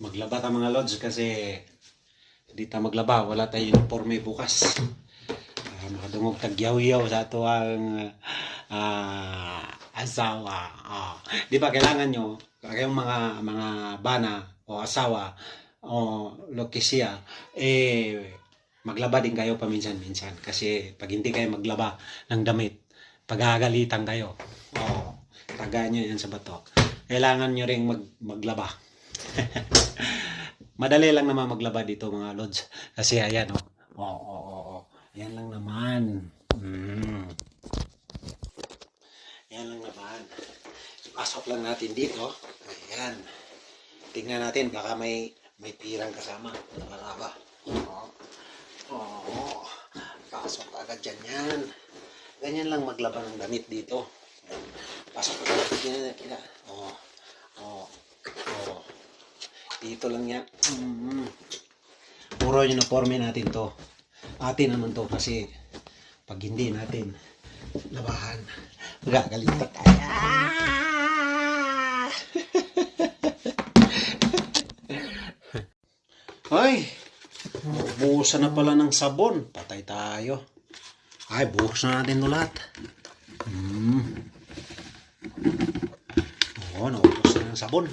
Maglaba ta mga lods kasi hindi ta maglaba, wala tayong uniforme bukas. Makadungog tagyaw-yaw sa ato ang asawa. Di ba kailangan nyo, kayong mga bana o asawa o lokisya, maglaba din kayo paminsan-minsan. Kasi pag hindi kayo maglaba ng damit, pagagalitan kayo. Tagaan nyo yan sa bato. Kailangan nyo ring maglaba. Madali lang naman maglaba dito mga lods. Kasi ayan Yan lang naman. Yan lang naman. Pasok lang natin dito. Ayan. Tingnan natin baka may pirang kasama. Nakalaba. Pasok agad dyan yan. Ganyan lang maglaba ng damit dito. Pasok agad. Kina. Dito lang yan. Puro uniforme natin to. Atin naman to kasi pag hindi natin labahan, magagalitan tayo. Ay, buhusan na pala ng sabon. Patay tayo. Ay, buhos na natin ito lahat. Naubos na ng sabon.